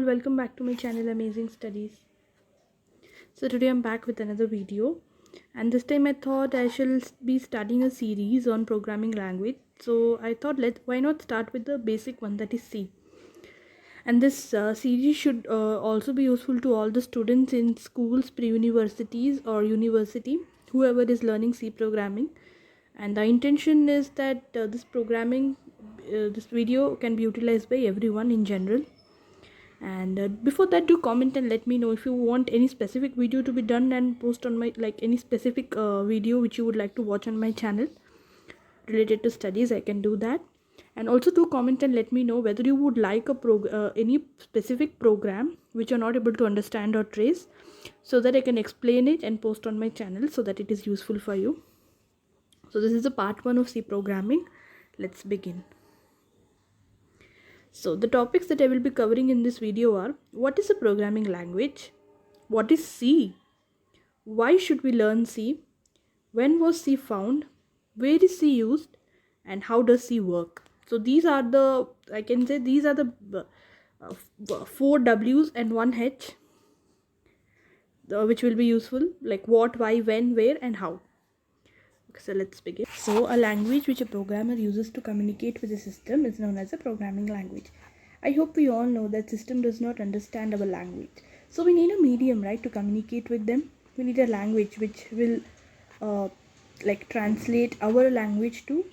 welcome back to my channel Amazing Studies. So today I'm back with another video, and this time I thought I shall be studying a series on programming language. So I thought why not start with the basic one, that is C. And this series should also be useful to all the students in schools, pre-universities or university, whoever is learning C programming. And the intention is that this video can be utilized by everyone in general. And before that, do comment and let me know if you want any specific video to be done and post on my, like, any specific video which you would like to watch on my channel related to studies. I can do that. And also do comment and let me know whether you would like any specific program which you're not able to understand or trace, so that I can explain it and post on my channel so that it is useful for you. So this is the part 1 of C programming. Let's begin. So the topics that I will be covering in this video are: what is a programming language? What is C? Why should we learn C? When was C found? Where is C used? And how does C work? So these are the, I can say these are the 4 W's and 1 H, which will be useful, like what, why, when, where and how. So let's begin. So a language which a programmer uses to communicate with the system is known as a programming language. I hope we all know that system does not understand our language. So we need a medium, right, to communicate with them. We need a language which will translate our language to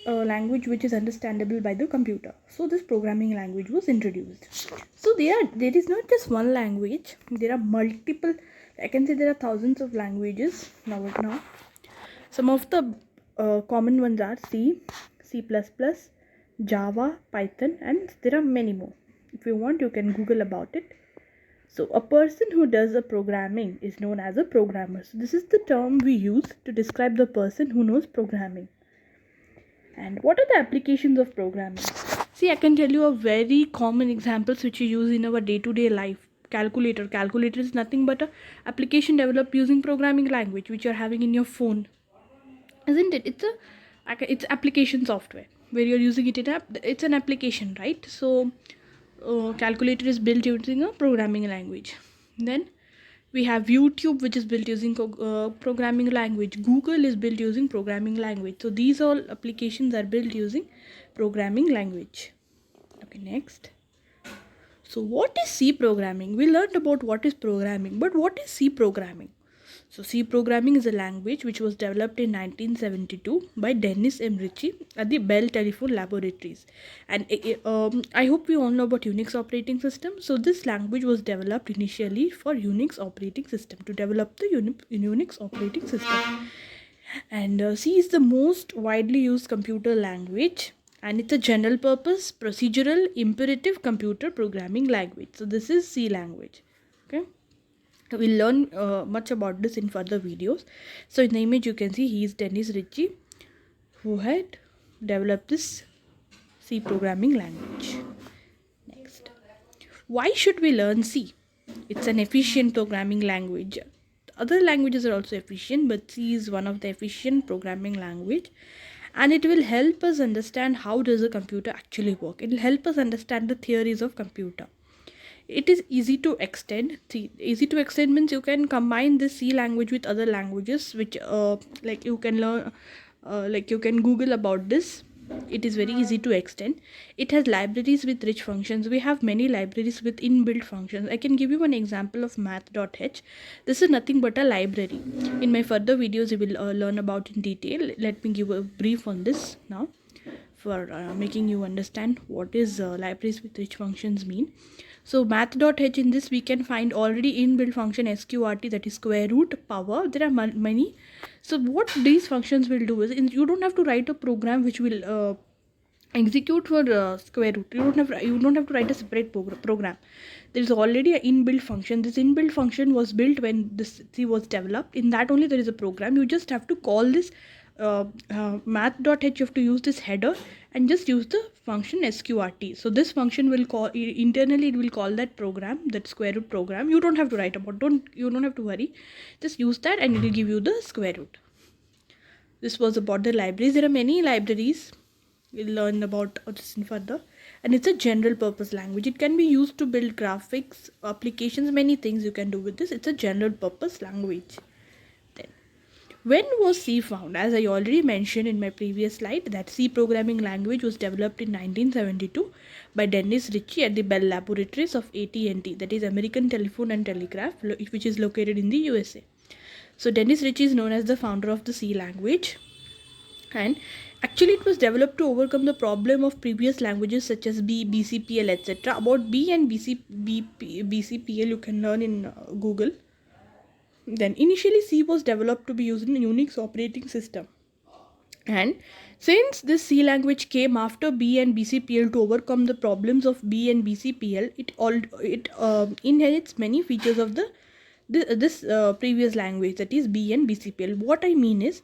a language which is understandable by the computer. So this programming language was introduced. So there is not just one language. There are multiple, I can say there are thousands of languages now. Some of the common ones are C, C++, Java, Python, and there are many more. If you want, you can Google about it. So a person who does a programming is known as a programmer. So this is the term we use to describe the person who knows programming. And what are the applications of programming? See, I can tell you a very common examples which you use in our day-to-day life. Calculator. Calculator is nothing but a application developed using programming language which you're having in your phone, isn't it? It's application software where you're using it it's an application, right? So calculator is built using a programming language. Then we have YouTube, which is built using programming language. Google is built using programming language. So these all applications are built using programming language. Okay, next. So what is C programming? We learned about what is programming, but what is C programming? So C programming is a language which was developed in 1972 by Dennis M. Ritchie at the Bell Telephone Laboratories. And I hope we all know about Unix operating system. So this language was developed initially for Unix operating system, to develop the Unix operating system. And C is the most widely used computer language, and it's a general purpose, procedural, imperative computer programming language. So this is C language. Okay. We'll learn much about this in further videos. So in the image you can see he is Dennis Ritchie, who had developed this C programming language. Next, why should we learn C? It's an efficient programming language. Other languages are also efficient, but C is one of the efficient programming language, and it will help us understand how does a computer actually work. It will help us understand the theories of computer. It is easy to extend. Easy to extend means you can combine this C language with other languages, which like you can learn, like you can Google about this. It is very easy to extend. It has libraries with rich functions. We have many libraries with inbuilt functions. I can give you one example of math.h. This is nothing but a library. In my further videos you will learn about in detail. Let me give a brief on this now, for making you understand what is libraries with rich functions mean. So math.h, in this we can find already inbuilt function sqrt, that is square root, power. There are many. So what these functions will do is, you don't have to write a program which will execute for square root. You don't have to write a separate program. There is already an inbuilt function. This inbuilt function was built when this C was developed. In that only there is a program. You just have to call this math.h. You have to use this header and just use the function sqrt. So this function will call internally, it will call that program, that square root program. You don't have to write about, you don't have to worry. Just use that and it will give you the square root. This was about the libraries. There are many libraries. We'll learn about this in further. and it's a general purpose language. It can be used to build graphics, applications, many things you can do with this. It's a general purpose language. Then, when was C found? As I already mentioned in my previous slide, that C programming language was developed in 1972 by Dennis Ritchie at the Bell Laboratories of AT&T, that is American Telephone and Telegraph, which is located in the USA. So Dennis Ritchie is known as the founder of the C language, and actually it was developed to overcome the problem of previous languages such as B, BCPL, etc. About B and BCPL you can learn in Google. Then initially C was developed to be used in Unix operating system, and since this C language came after B and BCPL to overcome the problems of B and BCPL, it inherits many features of this previous language, that is B and BCPL. What I mean is,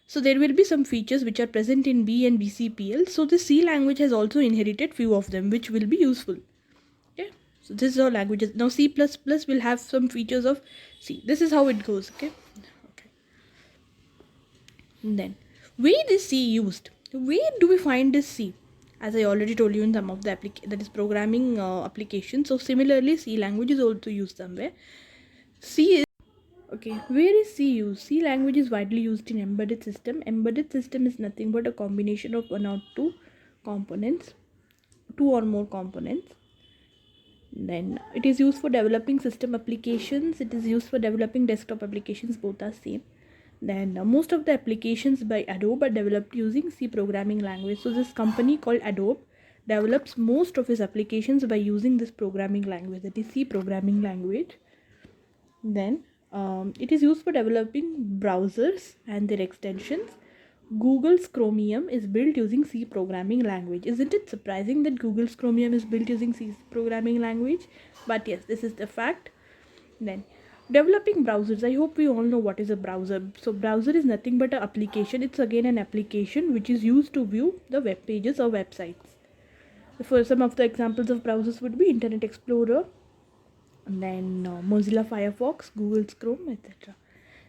so there will be some features which are present in B and BCPL. So the C language has also inherited few of them, which will be useful. Okay. So this is how languages. Now C++ will have some features of C. This is how it goes. Okay. Okay. And then, where is C used? Where do we find this C? As I already told you in some of the that is programming applications. So similarly, C language is also used somewhere. C is okay. Where is C used? C language is widely used in embedded system. Embedded system is nothing but a combination of one or two components, two or more components. Then it is used for developing system applications. It is used for developing desktop applications. Both are same. Then most of the applications by Adobe are developed using C programming language. So this company called Adobe develops most of its applications by using this programming language, that is C programming language. Then it is used for developing browsers and their extensions. Google's Chromium is built using C programming language. Isn't it surprising that Google's Chromium is built using C programming language? But yes, this is the fact. Then developing browsers. I hope we all know what is a browser. So browser is nothing but an application. It's again an application which is used to view the web pages or websites. For some of the examples of browsers would be Internet Explorer, and then Mozilla Firefox, Google's Chrome, etc.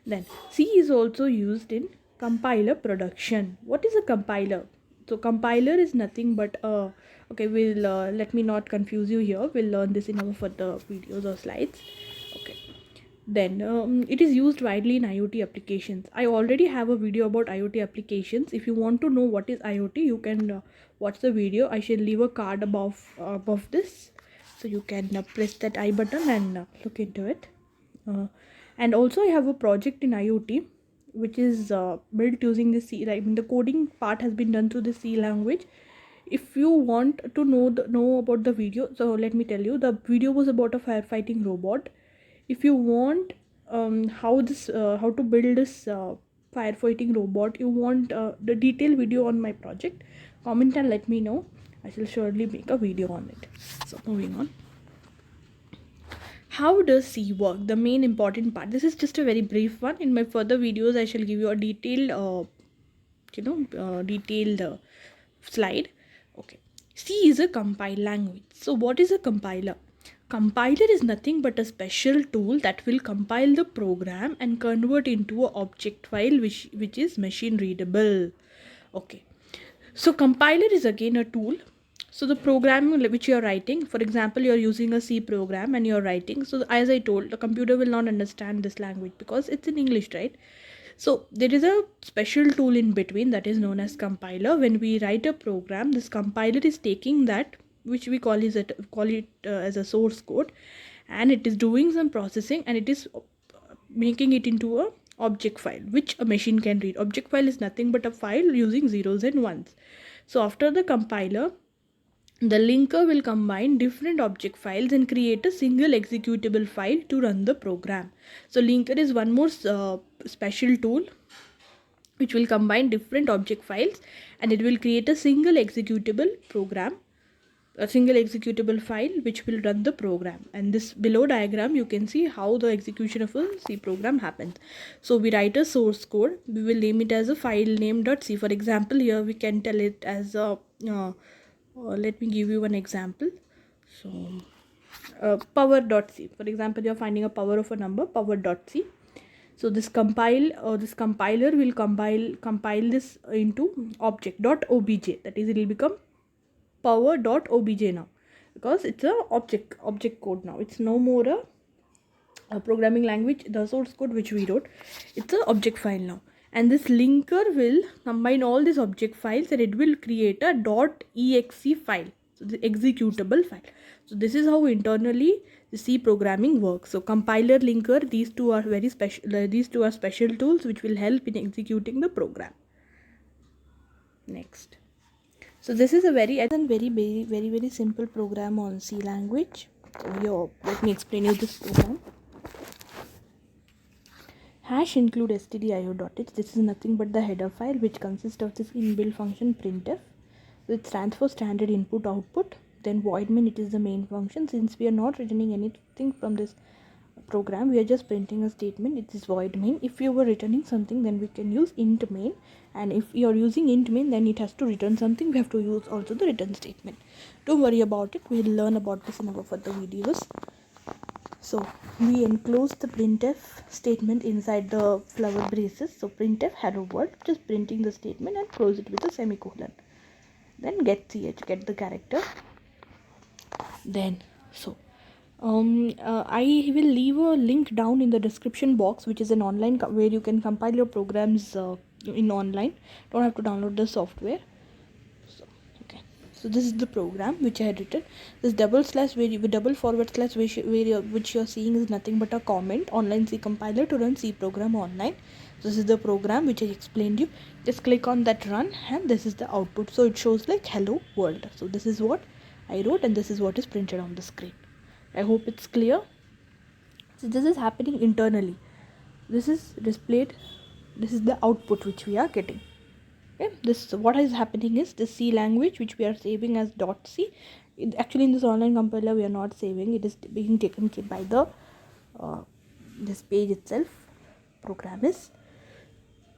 Then C is also used in compiler production. What is a compiler? So compiler is nothing but okay, we'll let me not confuse you here. We'll learn this in our further videos or slides. Okay. Then it is used widely in IoT applications. I already have a video about IoT applications. If you want to know what is IoT, you can watch the video. I shall leave a card above this, so you can press that I button and look into it. And also I have a project in IoT which is built using the C. I mean, the coding part has been done through the C language. If you want to know about the video, so let me tell you, the video was about a firefighting robot. If you want how to build this firefighting robot, you want the detailed video on my project, comment and let me know. I shall surely make a video on it. So moving on. How does C work? The main important part. This is just a very brief one. In my further videos, I shall give you a detailed, detailed slide. Okay. C is a compile language. So what is a compiler? Compiler is nothing but a special tool that will compile the program and convert into an object file which is machine readable. Okay. So compiler is again a tool. So the program which you are writing, for example, you are using a C program and you are writing. So as I told, the computer will not understand this language because it's in English, right? So there is a special tool in between that is known as compiler. When we write a program, this compiler is taking that, which we call it as a source code, and it is doing some processing and it is making it into a object file which a machine can read. Object file is nothing but a file using zeros and ones. So after the compiler, the linker will combine different object files and create a single executable file to run the program. So linker is one more special tool which will combine different object files and it will create a single executable program, a single executable file which will run the program. And this below diagram you can see how the execution of a C program happens. So we write a source code, we will name it as a file name.c. For example, here we can tell it as a let me give you one example. So power.c. For example, you are finding a power of a number, power.c. So this compiler will compile this into object.obj. That is, it will become power.obj now, because it's a object code now. It's no more a programming language, the source code which we wrote. It's a object file now, and this linker will combine all these object files and it will create a .exe file, so the executable file. So this is how internally the C programming works. So compiler, linker, these two are very special. These two are special tools which will help in executing the program. Next, so this is a very simple program on C language. So here, let me explain you this program. Hash include stdio.h. This is nothing but the header file which consists of this inbuilt function printf. So it stands for standard input output. Then void main, it is the main function. Since we are not returning anything from this program, we are just printing a statement. It is void main. If you were returning something, then we can use int main, and if you are using int main, then it has to return something. We have to use also the return statement. Don't worry about it, we'll learn about this in our further videos. So we enclose the printf statement inside the flower braces. So printf hello world, just printing the statement, and close it with a semicolon. Then get the character. Then I will leave a link down in the description box, which is an online where you can compile your programs in online. Don't have to download the software. So this is the program which I had written. This double forward slash which you are seeing is nothing but a comment. Online C compiler to run C program online. So this is the program which I explained you. Just click on that run, and this is the output. So it shows like hello world. So this is what I wrote, and this is what is printed on the screen. I hope it's clear. So this is happening internally. This is displayed. This is the output which we are getting. Okay, this what is happening is the C language which we are saving as .c. Actually, in this online compiler we are not saving. It is being taken care by the this page itself. Program is.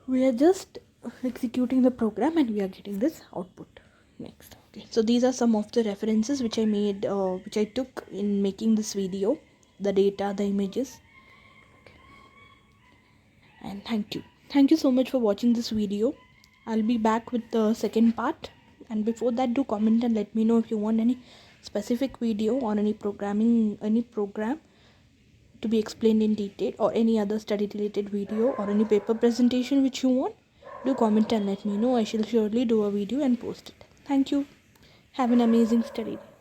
We are just executing the program and we are getting this output. Next. Okay, so these are some of the references which I made, which I took in making this video. The data, the images. Okay. And thank you so much for watching this video. I'll be back with the second part, and before that, do comment and let me know if you want any specific video on any program to be explained in detail, or any other study related video, or any paper presentation which you want. Do comment and let me know. I shall surely do a video and post it. Thank you. Have an amazing study day.